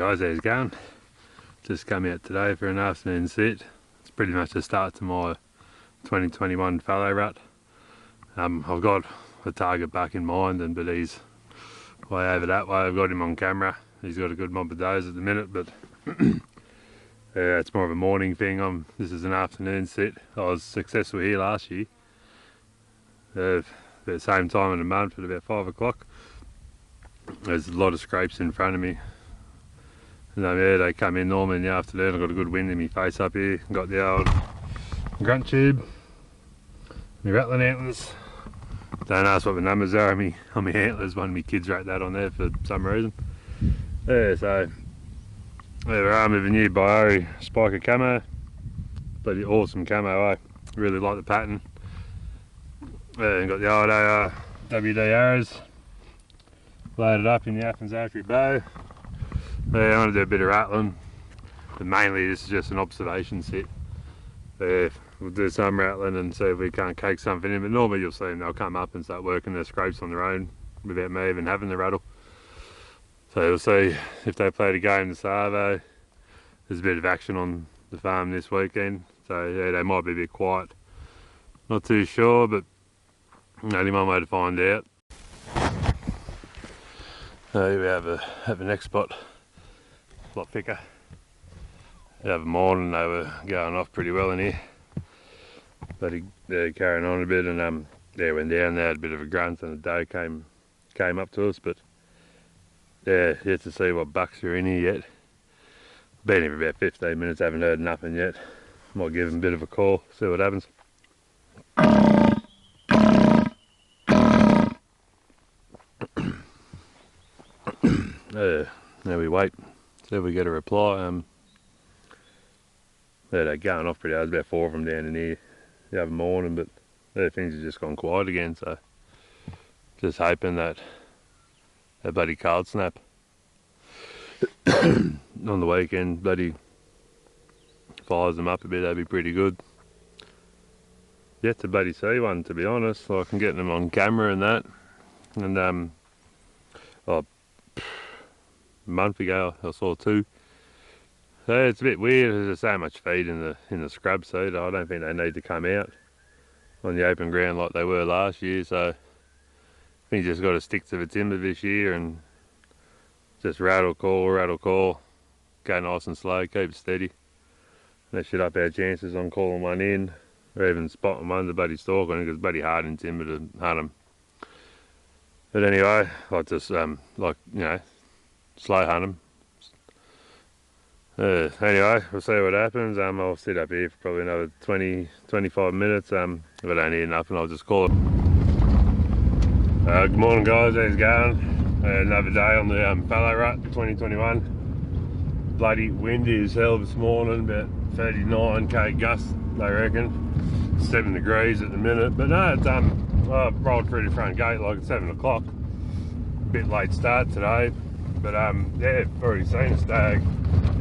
guys, how's it going? Just come out today for an afternoon sit. It's pretty much the start to my 2021 fallow rut. I've got a target back in mind, but he's way over that way. I've got him on camera. He's got a good mob of does at the minute, but it's more of a morning thing. This is an afternoon sit. I was successful here last year. At the same time of the month at about 5 o'clock. There's a lot of scrapes in front of me. And yeah, they come in normally in the afternoon. I've got a good wind in my face up here. Got the old grunt tube, my rattling antlers. Don't ask what the numbers are on me antlers. One of my kids wrote that on there for some reason. Yeah, so there we are with a new BIARRI Spika camo. Bloody awesome camo, eh? Really like the pattern. And got the old ARWD arrows loaded up in the ARWD bow. Yeah, I want to do a bit of rattling, but mainly this is just an observation sit. We'll do some rattling and see if we can't cake something in, but normally you'll see them, they'll come up and start working their scrapes on their own without me even having the rattle. So you'll see if they played a game this Arvo. There's a bit of action on the farm this weekend, so yeah, they might be a bit quiet. Not too sure, but only one way to find out. Here we have a next spot, a lot thicker. The other morning they were going off pretty well in here, but they're carrying on a bit, and they went down. They had a bit of a grunt, and the doe came up to us, but yeah, yet to see what bucks are in here yet. Been here for about 15 minutes, haven't heard nothing yet. Might give them a bit of a call, see what happens. Now we wait, see if we get a reply. Yeah, they're going off pretty hard. There's about 4 of them down in here the other morning, but things have just gone quiet again, so just hoping that bloody cold snap on the weekend bloody fires them up a bit. That'd be pretty good. Yet to bloody see one, to be honest. Like, I'm getting them on camera and that, and a month ago I saw 2. So it's a bit weird. There's so much feed in the scrub seed. I don't think they need to come out on the open ground like they were last year. So I think you just got to stick to the timber this year and just rattle call, go nice and slow, keep it steady. That should up our chances on calling one in, or even spotting one to bloody stalk on it, because it's bloody hard in timber to hunt them. But anyway, I just slow hunt them. Anyway, we'll see what happens. I'll sit up here for probably another 20-25 minutes. If I don't hear nothing, I'll just call it. Good morning, guys, how's it going? Another day on the fallow rut 2021. Bloody windy as hell this morning, about 39k gusts, I reckon. 7 degrees at the minute, but no, it's I rolled through the front gate like at 7 o'clock. Bit late start today, but yeah, already seen a stag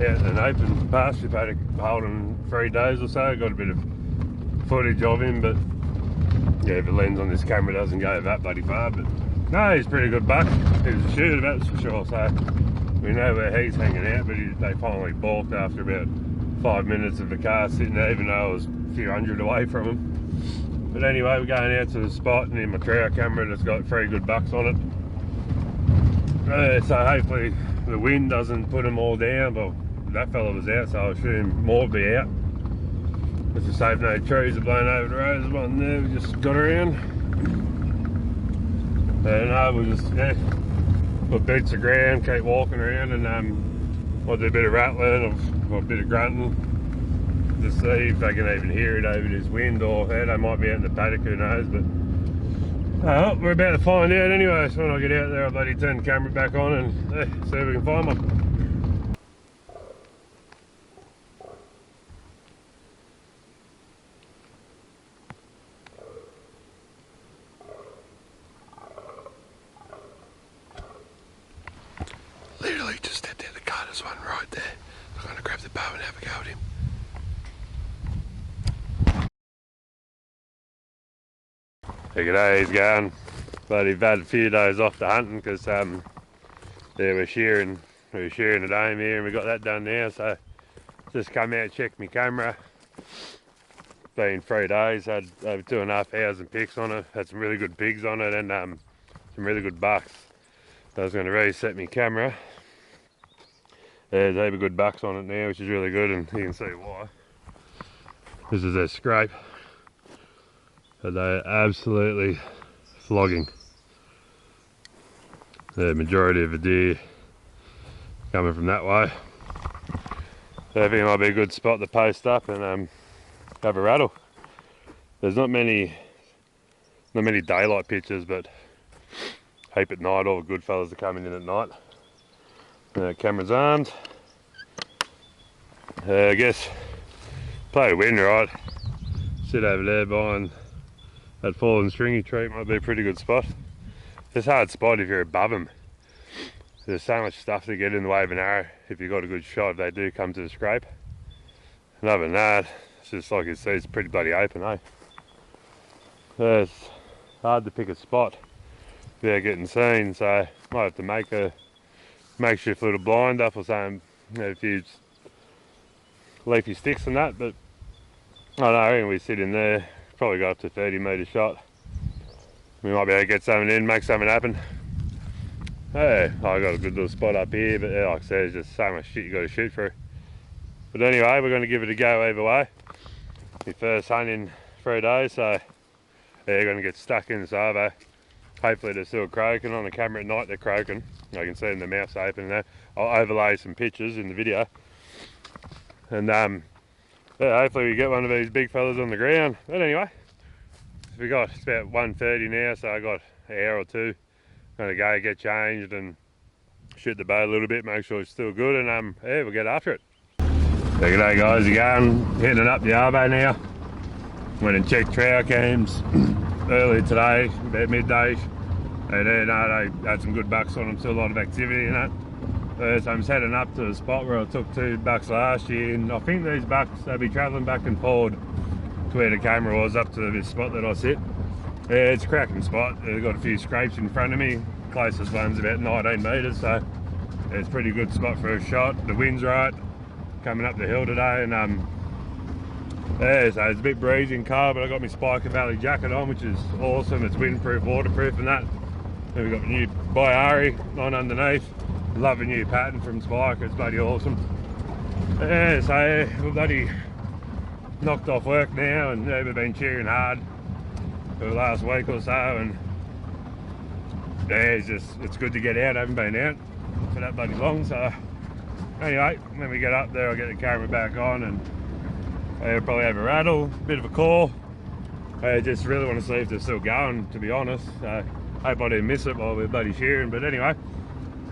out in an open pasture paddock holding 3 days or so. Got a bit of footage of him, but yeah, the lens on this camera doesn't go that bloody far. But no, he's a pretty good buck. He was a shooter, that's for sure. So we know where he's hanging out, but they finally balked after about 5 minutes of the car sitting there, even though I was a few hundred away from him. But anyway, we're going out to the spot, and in my trout camera that's got 3 good bucks on it. So hopefully the wind doesn't put them all down. Well, that fella was out, so I assume more will be out. Let's just hope no trees are blown over the road. There's one there we just got around. No, we'll just put boots to ground, keep walking around, and I'll do a bit of rattling or a bit of grunting to see if they can even hear it over this wind, or they might be out in the paddock, who knows. But we're about to find out anyway. So when I get out there, I'll bloody turn the camera back on and see if we can find one. Literally just stepped out the car, there's one right there. I'm going to grab the bow and have a go at him. Hey, g'day, he's going. But he's had a few days off the hunting because yeah, we're shearing We were sharing a dome here and we got that done now, so just come out, check my camera. Been 3 days, had over 2,500 pics on it, had some really good pigs on it and some really good bucks. So I was going to reset my camera. There's over good bucks on it now, which is really good, and you can see why. This is their scrape. But they're absolutely flogging. The majority of the deer coming from that way. So I think it might be a good spot to post up and have a rattle. There's not many daylight pictures, but heap at night. All the good fellas are coming in at night. Camera's armed. I guess play a wind right. Sit over there behind that fallen stringy tree, might be a pretty good spot. It's a hard spot if you're above them. There's so much stuff to get in the way of an arrow. If you've got a good shot, they do come to the scrape. And other than that, it's just like you see, it's pretty bloody open, eh? It's hard to pick a spot without getting seen, so might have to make a makeshift little blind up or something, a few leafy sticks and that, but I don't know, I reckon we sit in there, probably go up to 30 metre shot. We might be able to get something in, make something happen. Hey, I got a good little spot up here, but like I said, there's just so much shit you got to shoot through. But anyway, we're going to give it a go either way. My first hunt in 3 days, so yeah, they're going to get stuck in the Savo. Hopefully they're still croaking. On the camera at night they're croaking. I can see them, their mouths open there. I'll overlay some pictures in the video. And yeah, hopefully we get one of these big fellas on the ground. But anyway, it's about 1:30 now, so I got an hour or two. Gonna go get changed and shoot the boat a little bit, make sure it's still good, and yeah, we'll get after it. So g'day guys, again, heading up the Arvo now. Went and checked trout cams earlier today, about midday, and then they had some good bucks on them, still a lot of activity in it. So I'm just heading up to the spot where I took 2 bucks last year, and I think these bucks, they'll be travelling back and forward to where the camera was, up to this spot that I sit. Yeah, it's a cracking spot. They've got a few scrapes in front of me. Closest one's about 19 metres, so it's a pretty good spot for a shot. The wind's right, coming up the hill today, and yeah, so it's a bit breezy and cold, but I got my Spika Valley jacket on, which is awesome. It's windproof, waterproof and that. Then we got the new BIARRI on underneath. Love a new pattern from Spika, it's bloody awesome. Yeah, so yeah, we're bloody knocked off work now, and yeah, we've been cheering hard for the last week or so, and yeah, it's good to get out. I haven't been out for that bloody long, so anyway, when we get up there I'll get the camera back on and I'll probably have a rattle, bit of a call. I just really want to see if they're still going, to be honest. I hope I didn't miss it while we're bloody shearing, but anyway,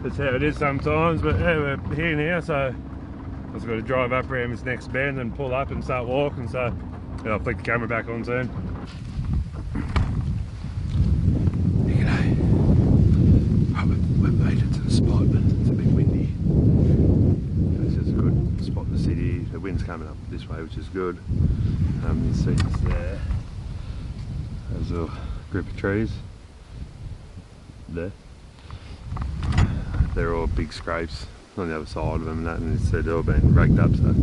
that's how it is sometimes. But yeah, we're here now, so I've just got to drive up around this next bend and pull up and start walking, so yeah, I'll flick the camera back on soon. We've made it to the spot, but it's a bit windy. This is a good spot to sit here. The wind's coming up this way, which is good. You see it's there. There's a group of trees there. They're all big scrapes on the other side of them and that, and they've all been raked up, so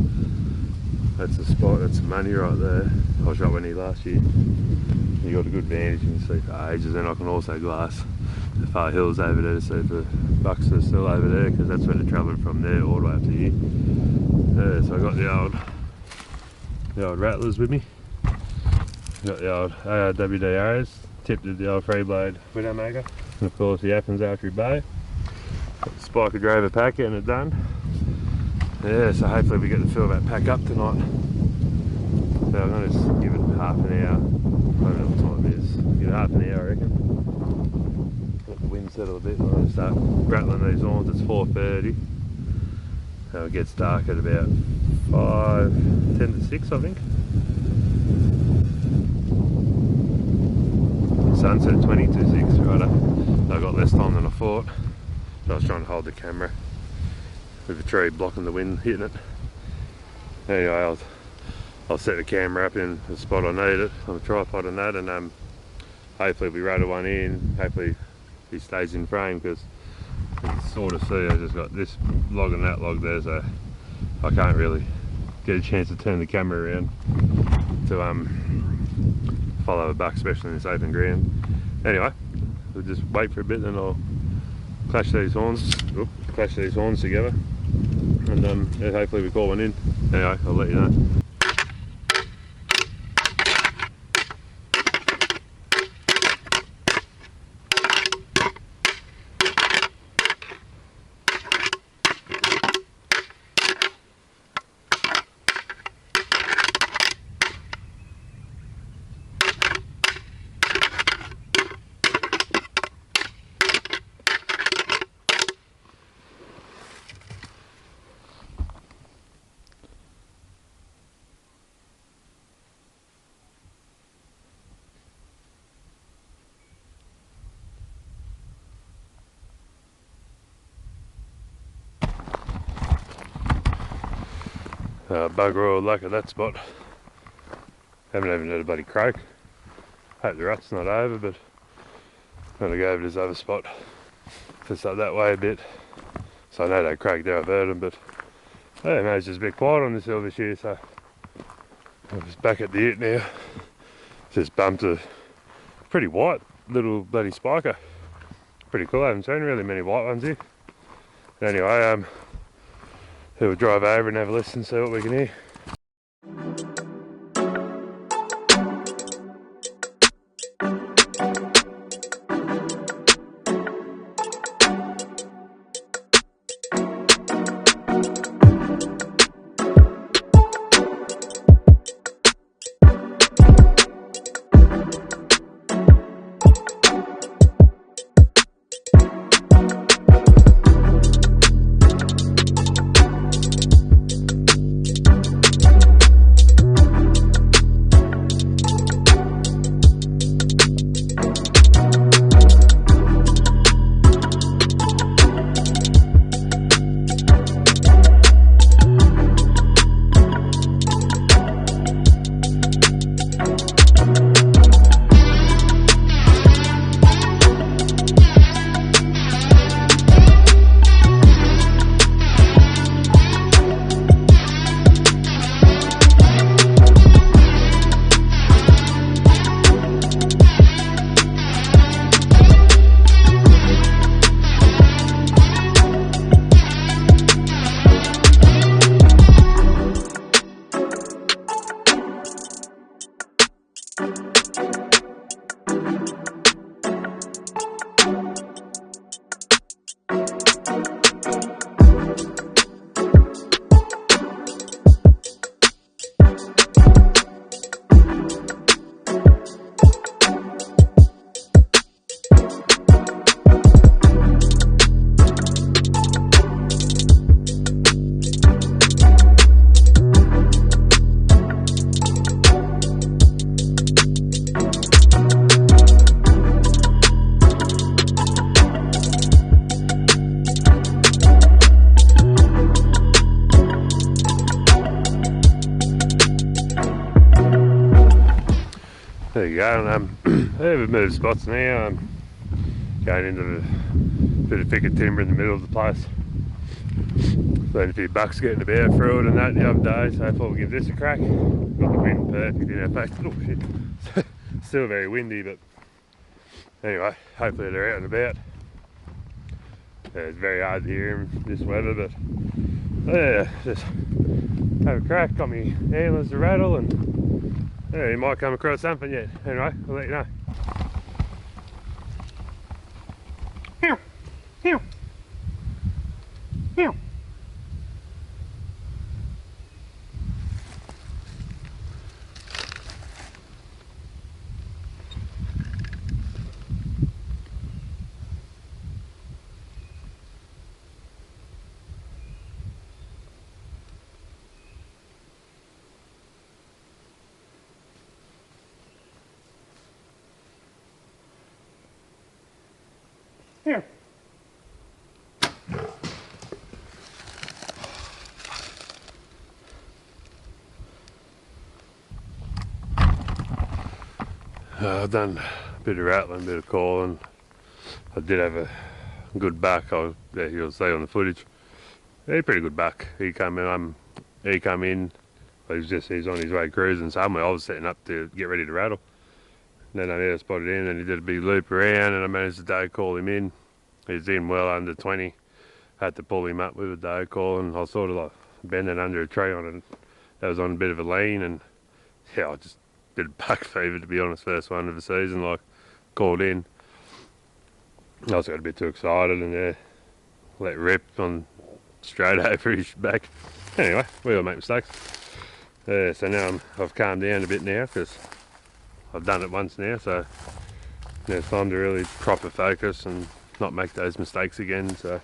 that's the spot. That's the money right there. I shot one here last year. You got a good vantage, you can see for ages, and I can also glass the far hills over there to see if the bucks are still over there, because that's where they're travelling from there all the way up to here. Yeah, so I got the old rattlers with me. Got the old ARWD arrows, tipped with the old free blade Widowmaker, and of course the Athens archery bow. Got the Spika Drover pack getting it done. Yeah, so hopefully we get to fill that pack up tonight. So I'm going to just give it half an hour. I don't know what time it is. Give it half an hour, I reckon. Let the wind settle a bit and I'll start rattling these horns. It's 4:30. So it gets dark at about 10 to 6, I think. Sunset 22:06, right? So I got less time than I thought. So I was trying to hold the camera with a tree blocking the wind hitting it. Anyway, I'll set the camera up in the spot I need it on a tripod and that, and hopefully we rattle one in. Hopefully he stays in frame, because it's sort of see, I just got this log and that log there, so I can't really get a chance to turn the camera around to follow it back, especially in this open ground. Anyway, we'll just wait for a bit, then I'll clash these horns together, and yeah, hopefully we call one in. Anyway, I'll let you know. Bugger all luck at that spot. Haven't even had a bloody croak. Hope the rut's not over, but I'm gonna go over to this other spot. Just up that way a bit. So I know they croaked there, I've heard them, but yeah, man, it's just a bit quiet on this hill this year, so I'm just back at the ute now. Just bumped a pretty white little bloody Spika. Pretty cool, I haven't seen really many white ones here. Anyway, we'll drive over and have a listen and see what we can hear. There you go, and we've moved spots now. I'm going into the bit of thicker timber in the middle of the place. Seen a few bucks getting about through it and that the other day, so I thought we'd give this a crack. Got the wind perfect in our face. Oh shit, still very windy, but anyway, hopefully they're out and about. Yeah, it's very hard to hear them this weather, but yeah, just have a crack, got me antlers to rattle, and yeah, you might come across something yet. Anyway, I'll let you know. Meow, meow, meow. Here. I've done a bit of rattling, a bit of calling. I did have a good back. Yeah, you'll see on the footage. Yeah, pretty good back. He come in. He's on his way cruising somewhere. I was setting up to get ready to rattle. And then I never spotted in, and he did a big loop around, and I managed to doe call him in. He's in well under 20. Had to pull him up with a doe call, and I was sort of like bending under a tree on it. That was on a bit of a lean, and yeah, I just did a buck fever, to be honest. First one of the season, like, called in. I also got a bit too excited, and yeah, let rip on straight over his back. Anyway, we all make mistakes. So now I've calmed down a bit now, because I've done it once now, so now it's time to really proper focus and not make those mistakes again. So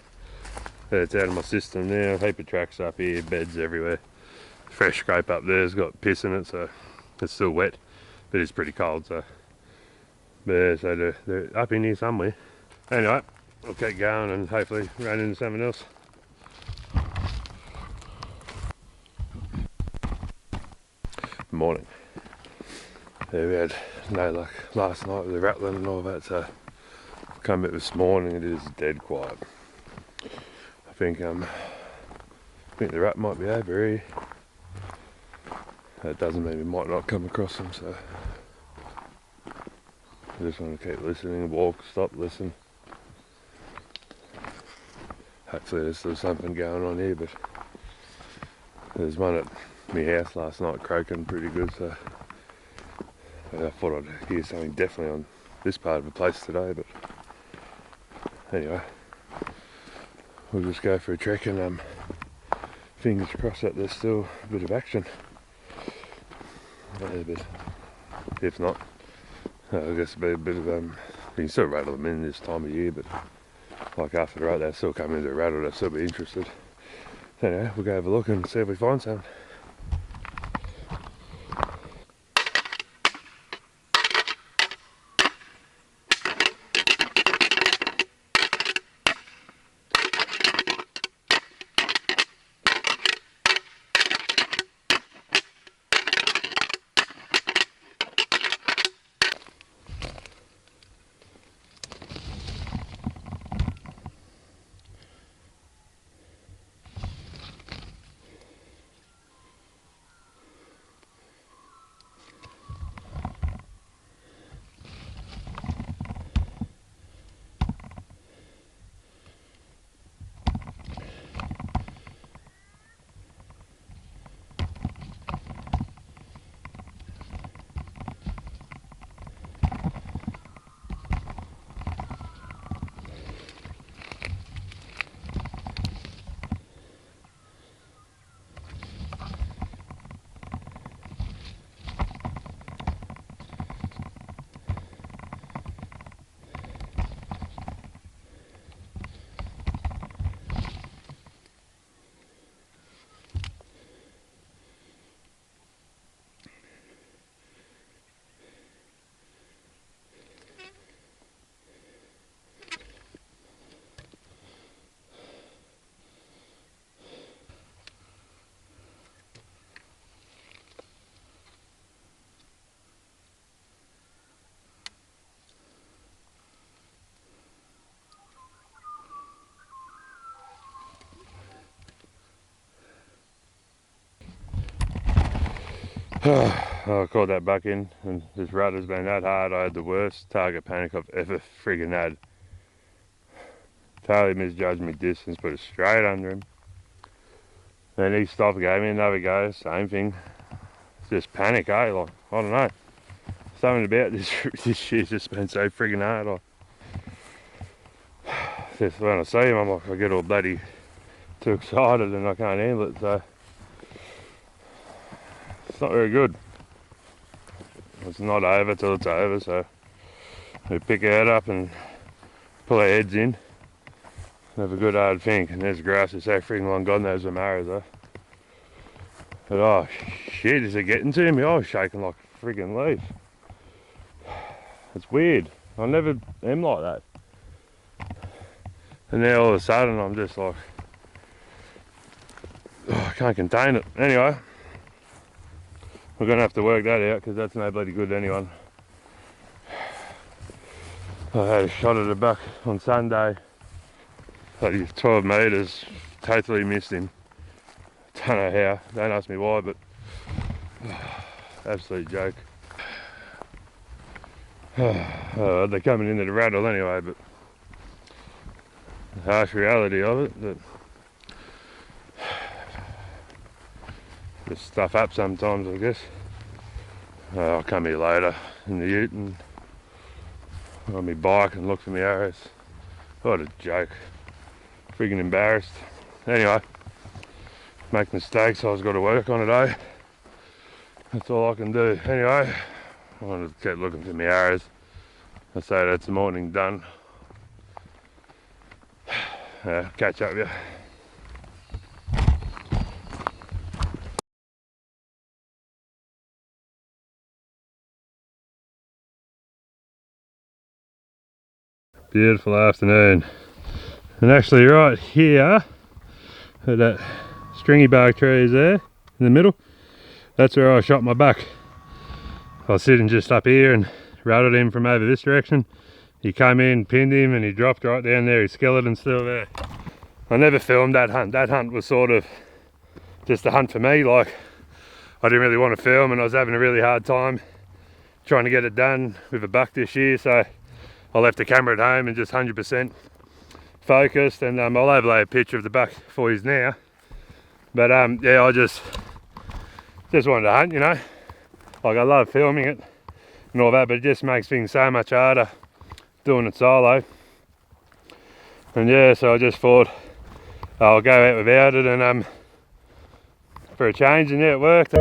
yeah, it's out of my system now. Heap of tracks up here, beds everywhere. Fresh scrape up there's got piss in it, so it's still wet, but it's pretty cold. So yeah, so they're up in here somewhere. Anyway, I'll keep going and hopefully run into something else. Morning. Yeah, we had no luck last night with the rattling and all that, so I've come back this morning and it is dead quiet. I think the rat might be over here. That doesn't mean we might not come across them, so I just want to keep listening, walk, stop, listen. Hopefully there's still something going on here, but there's one at my house last night croaking pretty good, so I thought I'd hear something definitely on this part of the place today, but anyway, we'll just go for a trek and fingers crossed that there's still a bit of action. Yeah, but if not, I guess it'll be a bit of you can still rattle them in this time of year, but like after the rut they'll still come into a rattle, they'll still be interested. So anyway, we'll go have a look and see if we find something. I caught that buck in, and this rut has been that hard. I had the worst target panic I've ever friggin' had. Totally misjudged my distance, put it straight under him. Then he stopped, gave me another go, same thing. It's just panic, eh? Like, I don't know. Something about this shit's just been so friggin' hard. Just when I see him, I'm like, I get all bloody too excited and I can't handle it, so it's not very good. It's not over till it's over, so we pick our head up and pull our heads in, have a good hard think, and there's grass is so freaking long gone, those Amaras, eh? But oh shit, is it getting to me? I was shaking like a freaking leaf. It's weird. I never am like that. And now all of a sudden I'm just like, I can't contain it. Anyway, we're going to have to work that out because that's no bloody good to anyone. I had a shot at a buck on Sunday Bloody 12 metres, totally missed him. Don't know how, don't ask me why, but absolute joke. They're coming into the rattle anyway, but the harsh reality of it, that just stuff up sometimes, I guess. I'll come here later in the ute and on my bike and look for my arrows. What a joke. Friggin' embarrassed. Anyway, make mistakes I've got to work on today. That's all I can do. Anyway, I want to keep looking for my arrows. I say that's the morning done. Catch up with you. Beautiful afternoon. And actually right here, where that stringy bark tree is there, in the middle, that's where I shot my buck. I was sitting just up here and rattled him from over this direction. He came in, pinned him, and he dropped right down there. His skeleton's still there. I never filmed that hunt. That hunt was sort of just a hunt for me. Like, I didn't really want to film, and I was having a really hard time trying to get it done with a buck this year, so I left the camera at home and just 100% focused, and I'll overlay a picture of the buck for you now. But yeah, I just wanted to hunt, you know. Like, I love filming it and all that, but it just makes things so much harder doing it solo. And yeah, so I just thought I'll go out without it, and for a change, and yeah, it worked.